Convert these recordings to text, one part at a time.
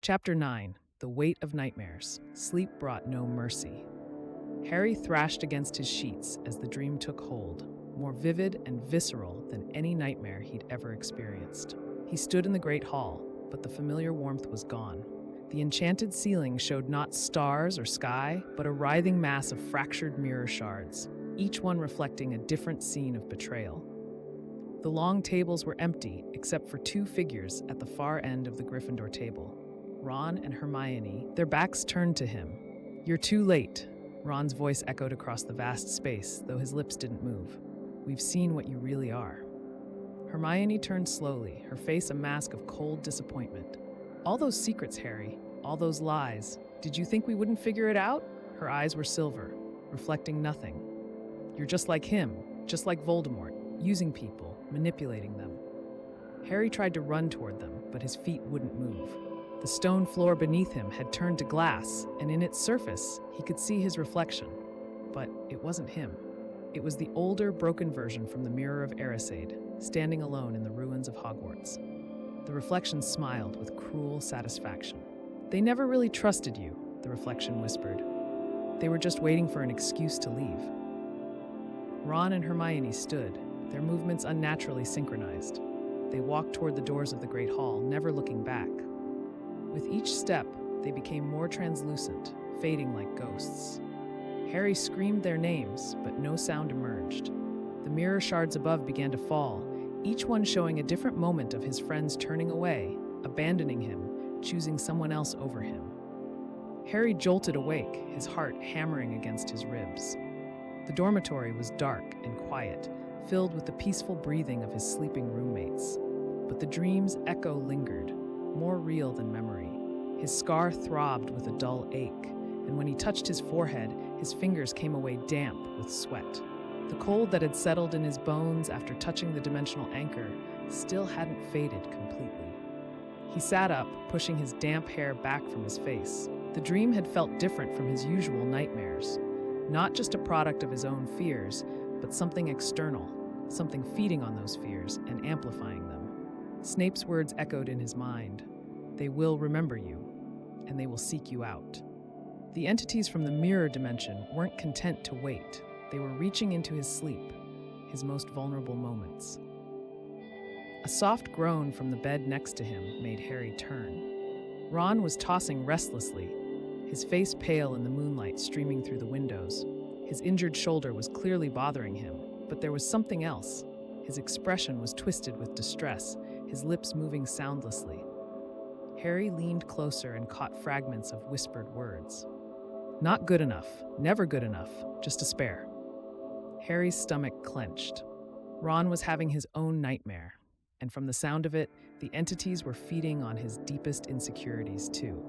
Chapter 9. The Weight of Nightmares. Sleep brought no mercy. Harry thrashed against his sheets as the dream took hold, more vivid and visceral than any nightmare he'd ever experienced. He stood in the great hall, but the familiar warmth was gone. The enchanted ceiling showed not stars or sky, but a writhing mass of fractured mirror shards, each one reflecting a different scene of betrayal. The long tables were empty, except for two figures at the far end of the Gryffindor table. Ron and Hermione, their backs turned to him. "You're too late," Ron's voice echoed across the vast space, though his lips didn't move. "We've seen what you really are." Hermione turned slowly, her face a mask of cold disappointment. "All those secrets, Harry, all those lies. Did you think we wouldn't figure it out?" Her eyes were silver, reflecting nothing. "You're just like him, just like Voldemort, using people, manipulating them." Harry tried to run toward them, but his feet wouldn't move. The stone floor beneath him had turned to glass, and in its surface, he could see his reflection. But it wasn't him. It was the older, broken version from the Mirror of Erised, standing alone in the ruins of Hogwarts. The reflection smiled with cruel satisfaction. "They never really trusted you," the reflection whispered. "They were just waiting for an excuse to leave." Ron and Hermione stood, their movements unnaturally synchronized. They walked toward the doors of the Great Hall, never looking back. With each step, they became more translucent, fading like ghosts. Harry screamed their names, but no sound emerged. The mirror shards above began to fall, each one showing a different moment of his friends turning away, abandoning him, choosing someone else over him. Harry jolted awake, his heart hammering against his ribs. The dormitory was dark and quiet, filled with the peaceful breathing of his sleeping roommates. But the dream's echo lingered, more real than memory. His scar throbbed with a dull ache, and when he touched his forehead, his fingers came away damp with sweat. The cold that had settled in his bones after touching the dimensional anchor still hadn't faded completely. He sat up, pushing his damp hair back from his face. The dream had felt different from his usual nightmares, not just a product of his own fears, but something external, something feeding on those fears and amplifying them. Snape's words echoed in his mind. "They will remember you, and they will seek you out." The entities from the mirror dimension weren't content to wait. They were reaching into his sleep, his most vulnerable moments. A soft groan from the bed next to him made Harry turn. Ron was tossing restlessly, his face pale in the moonlight streaming through the windows. His injured shoulder was clearly bothering him, but there was something else. His expression was twisted with distress, his lips moving soundlessly. Harry leaned closer and caught fragments of whispered words. "Not good enough, never good enough, just a spare." Harry's stomach clenched. Ron was having his own nightmare, and from the sound of it, the entities were feeding on his deepest insecurities too.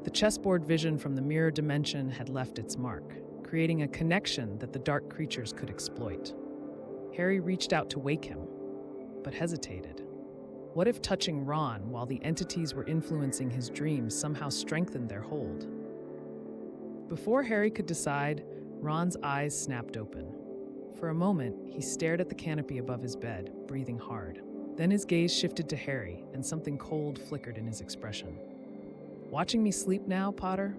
The chessboard vision from the mirror dimension had left its mark, creating a connection that the dark creatures could exploit. Harry reached out to wake him, but hesitated. What if touching Ron while the entities were influencing his dreams somehow strengthened their hold? Before Harry could decide, Ron's eyes snapped open. For a moment, he stared at the canopy above his bed, breathing hard. Then his gaze shifted to Harry, and something cold flickered in his expression. "Watching me sleep now, Potter?"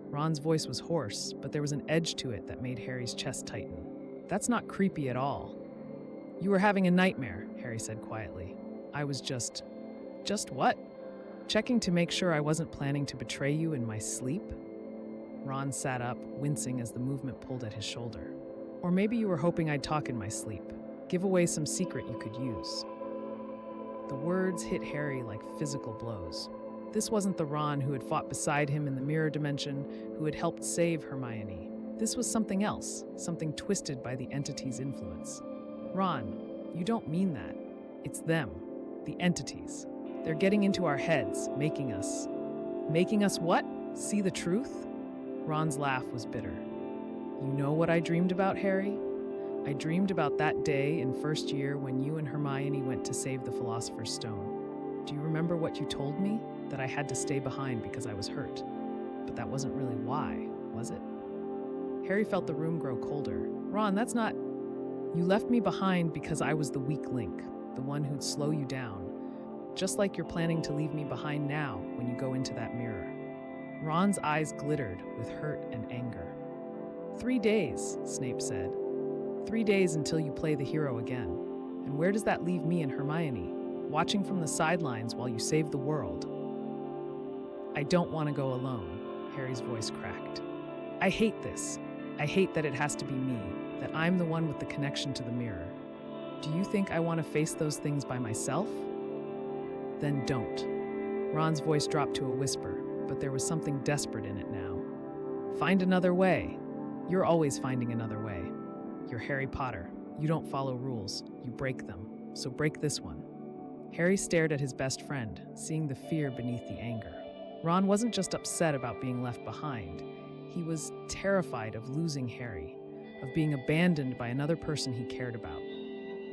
Ron's voice was hoarse, but there was an edge to it that made Harry's chest tighten. "That's not creepy at all." "You were having a nightmare," Harry said quietly. "I was just what? Checking to make sure I wasn't planning to betray you in my sleep?" Ron sat up, wincing as the movement pulled at his shoulder. "Or maybe you were hoping I'd talk in my sleep, give away some secret you could use." The words hit Harry like physical blows. This wasn't the Ron who had fought beside him in the mirror dimension, who had helped save Hermione. This was something else, something twisted by the entity's influence. "Ron, you don't mean that. It's them, the entities. They're getting into our heads, making us..." "Making us what? See the truth?" Ron's laugh was bitter. "You know what I dreamed about, Harry? I dreamed about that day in first year when you and Hermione went to save the Philosopher's Stone. Do you remember what you told me? That I had to stay behind because I was hurt. But that wasn't really why, was it?" Harry felt the room grow colder. "Ron, that's not... You left me behind because I was the weak link, the one who'd slow you down. Just like you're planning to leave me behind now, when you go into that mirror. Ron's eyes glittered with hurt and anger. 3 days, Snape said. 3 days until you play the hero again. And where does that leave me and Hermione, watching from the sidelines while you save the world? I don't want to go alone, Harry's voice cracked. I hate this. I hate that it has to be me, that I'm the one with the connection to the mirror. Do you think I want to face those things by myself? Then don't. Ron's voice dropped to a whisper, but there was something desperate in it now. Find another way. You're always finding another way. You're Harry Potter. You don't follow rules, you break them. So break this one. Harry stared at his best friend, seeing the fear beneath the anger. Ron wasn't just upset about being left behind. He was terrified of losing Harry, of being abandoned by another person he cared about.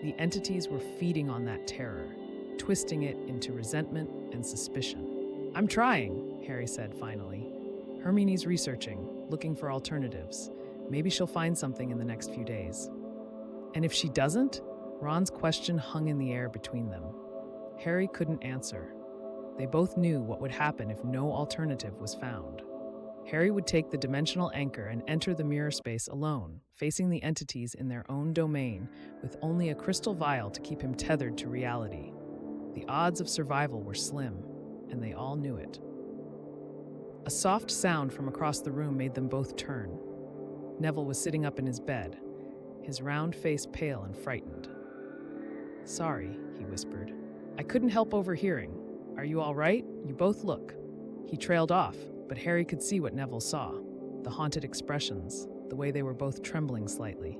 The entities were feeding on that terror, twisting it into resentment and suspicion. I'm trying, Harry said finally. Hermione's researching, looking for alternatives. Maybe she'll find something in the next few days. And if she doesn't? Ron's question hung in the air between them. Harry couldn't answer. They both knew what would happen if no alternative was found. Harry would take the dimensional anchor and enter the mirror space alone, facing the entities in their own domain, with only a crystal vial to keep him tethered to reality. The odds of survival were slim, and they all knew it. A soft sound from across the room made them both turn. Neville was sitting up in his bed, his round face pale and frightened. Sorry, he whispered. I couldn't help overhearing. Are you all right? You both look. He trailed off, but Harry could see what Neville saw. The haunted expressions, the way they were both trembling slightly.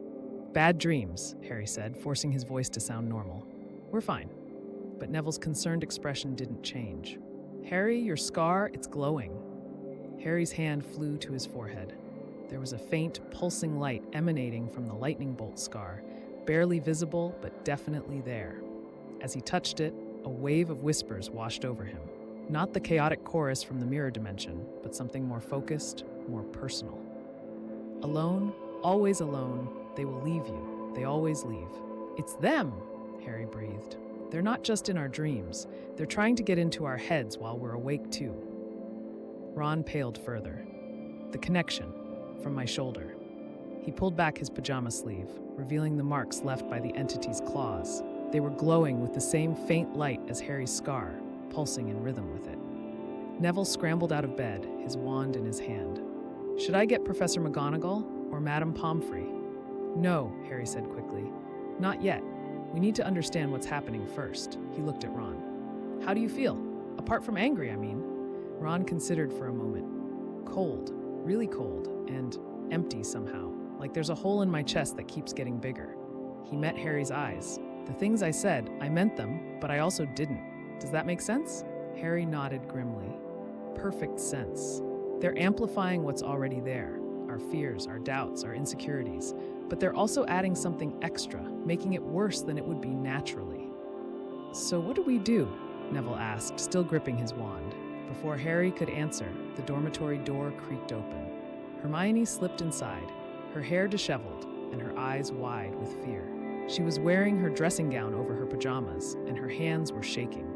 Bad dreams, Harry said, forcing his voice to sound normal. We're fine. But Neville's concerned expression didn't change. Harry, your scar, it's glowing. Harry's hand flew to his forehead. There was a faint, pulsing light emanating from the lightning bolt scar, barely visible but definitely there. As he touched it, a wave of whispers washed over him. Not the chaotic chorus from the mirror dimension, but something more focused, more personal. Alone, always alone, they will leave you. They always leave. It's them, Harry breathed. They're not just in our dreams. They're trying to get into our heads while we're awake too. Ron paled further. The connection, from my shoulder. He pulled back his pajama sleeve, revealing the marks left by the entity's claws. They were glowing with the same faint light as Harry's scar, pulsing in rhythm with it. Neville scrambled out of bed, his wand in his hand. Should I get Professor McGonagall or Madame Pomfrey? No, Harry said quickly. Not yet. We need to understand what's happening first. He looked at Ron. How do you feel? Apart from angry, I mean. Ron considered for a moment. Cold, really cold, and empty somehow, like there's a hole in my chest that keeps getting bigger. He met Harry's eyes. The things I said, I meant them, but I also didn't. Does that make sense? Harry nodded grimly. Perfect sense. They're amplifying what's already there, our fears, our doubts, our insecurities, but they're also adding something extra, making it worse than it would be naturally. So what do we do? Neville asked, still gripping his wand. Before Harry could answer, the dormitory door creaked open. Hermione slipped inside, her hair disheveled and her eyes wide with fear. She was wearing her dressing gown over her pajamas, and her hands were shaking.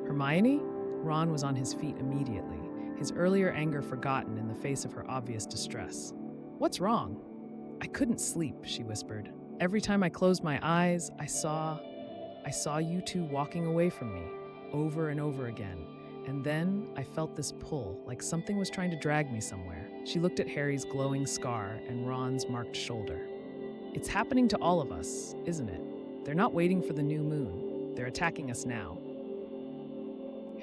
Hermione? Ron was on his feet immediately, his earlier anger forgotten in the face of her obvious distress. What's wrong? I couldn't sleep, she whispered. Every time I closed my eyes, I saw you two walking away from me, over and over again. And then I felt this pull, like something was trying to drag me somewhere. She looked at Harry's glowing scar and Ron's marked shoulder. It's happening to all of us, isn't it? They're not waiting for the new moon. They're attacking us now.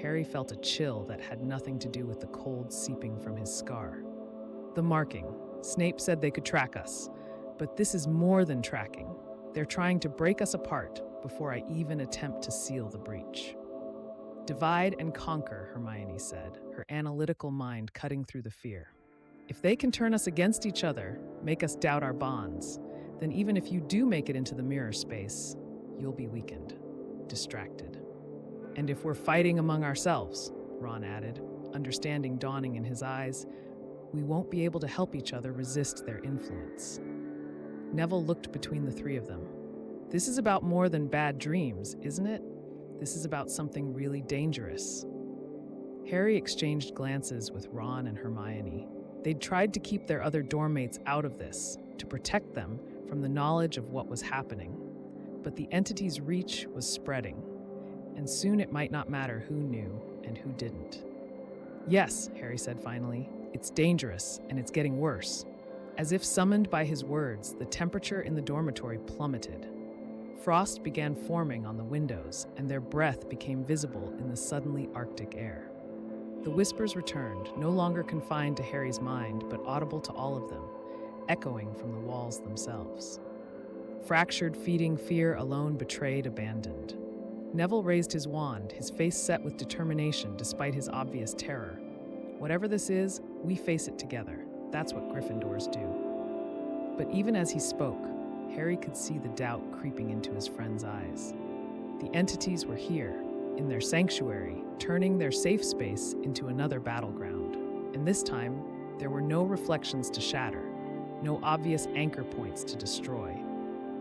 Harry felt a chill that had nothing to do with the cold seeping from his scar. The marking. Snape said they could track us, but this is more than tracking. They're trying to break us apart before I even attempt to seal the breach. Divide and conquer, Hermione said, her analytical mind cutting through the fear. If they can turn us against each other, make us doubt our bonds, then even if you do make it into the mirror space, you'll be weakened, distracted. And if we're fighting among ourselves, Ron added, understanding dawning in his eyes, we won't be able to help each other resist their influence. Neville looked between the three of them. This is about more than bad dreams, isn't it? This is about something really dangerous. Harry exchanged glances with Ron and Hermione. They'd tried to keep their other dorm mates out of this, to protect them from the knowledge of what was happening. But the entity's reach was spreading, and soon it might not matter who knew and who didn't. "Yes," Harry said finally, "it's dangerous, and it's getting worse." As if summoned by his words, the temperature in the dormitory plummeted. Frost began forming on the windows, and their breath became visible in the suddenly Arctic air. The whispers returned, no longer confined to Harry's mind, but audible to all of them, echoing from the walls themselves. Fractured, feeding fear alone betrayed abandoned. Neville raised his wand, his face set with determination despite his obvious terror. "Whatever this is, we face it together. That's what Gryffindors do." But even as he spoke, Harry could see the doubt creeping into his friend's eyes. The entities were here, in their sanctuary, turning their safe space into another battleground. And this time, there were no reflections to shatter, no obvious anchor points to destroy.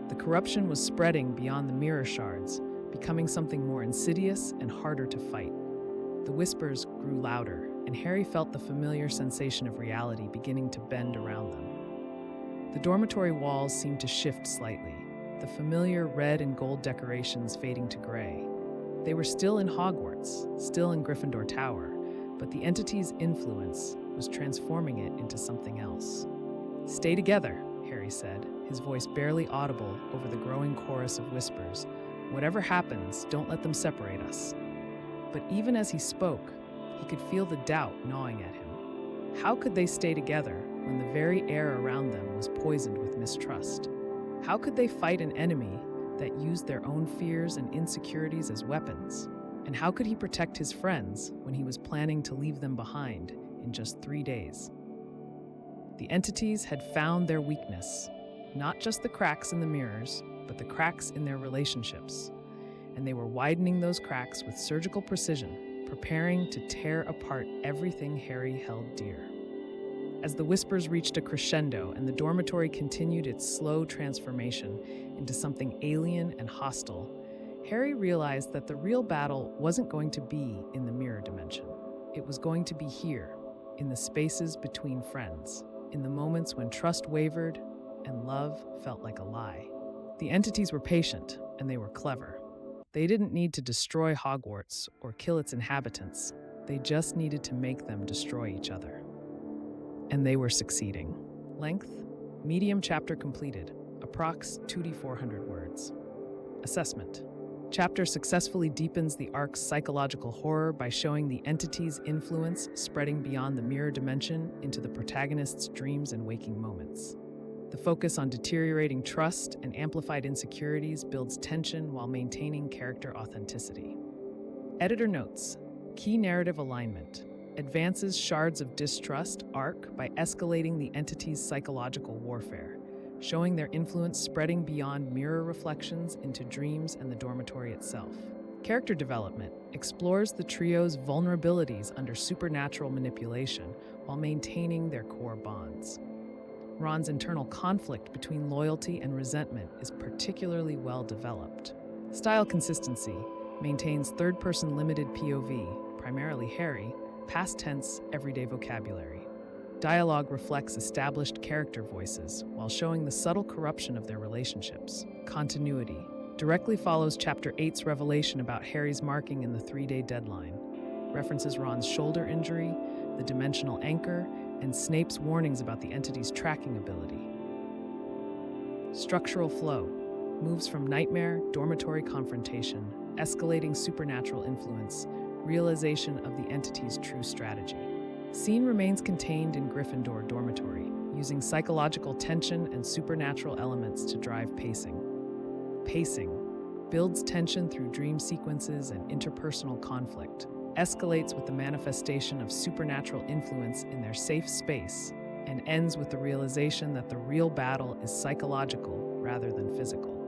The corruption was spreading beyond the mirror shards, becoming something more insidious and harder to fight. The whispers grew louder, and Harry felt the familiar sensation of reality beginning to bend around them. The dormitory walls seemed to shift slightly, the familiar red and gold decorations fading to gray. They were still in Hogwarts, still in Gryffindor Tower, but the entity's influence was transforming it into something else. "Stay together," Harry said, his voice barely audible over the growing chorus of whispers. "Whatever happens, don't let them separate us." But even as he spoke, he could feel the doubt gnawing at him. How could they stay together when the very air around them was poisoned with mistrust? How could they fight an enemy that used their own fears and insecurities as weapons? And how could he protect his friends when he was planning to leave them behind in just 3 days? The entities had found their weakness, not just the cracks in the mirrors, but the cracks in their relationships. And they were widening those cracks with surgical precision, preparing to tear apart everything Harry held dear. As the whispers reached a crescendo and the dormitory continued its slow transformation into something alien and hostile, Harry realized that the real battle wasn't going to be in the mirror dimension. It was going to be here, in the spaces between friends, in the moments when trust wavered and love felt like a lie. The entities were patient, and they were clever. They didn't need to destroy Hogwarts or kill its inhabitants. They just needed to make them destroy each other. And they were succeeding. Length, medium chapter completed, approx 2d400 words. Assessment. Chapter successfully deepens the arc's psychological horror by showing the entity's influence spreading beyond the mirror dimension into the protagonist's dreams and waking moments. The focus on deteriorating trust and amplified insecurities builds tension while maintaining character authenticity. Editor notes: key narrative alignment. Advances shards of distrust arc by escalating the entity's psychological warfare, showing their influence spreading beyond mirror reflections into dreams and the dormitory itself. Character development explores the trio's vulnerabilities under supernatural manipulation while maintaining their core bonds. Ron's internal conflict between loyalty and resentment is particularly well developed. Style consistency maintains third-person limited POV, primarily Harry, past tense, everyday vocabulary. Dialogue reflects established character voices while showing the subtle corruption of their relationships. Continuity directly follows Chapter 8's revelation about Harry's marking in the 3-day deadline. References Ron's shoulder injury, the dimensional anchor, and Snape's warnings about the entity's tracking ability. Structural flow moves from nightmare, dormitory confrontation, escalating supernatural influence, realization of the entity's true strategy. Scene remains contained in Gryffindor dormitory, using psychological tension and supernatural elements to drive pacing. Pacing builds tension through dream sequences and interpersonal conflict, escalates with the manifestation of supernatural influence in their safe space, and ends with the realization that the real battle is psychological rather than physical.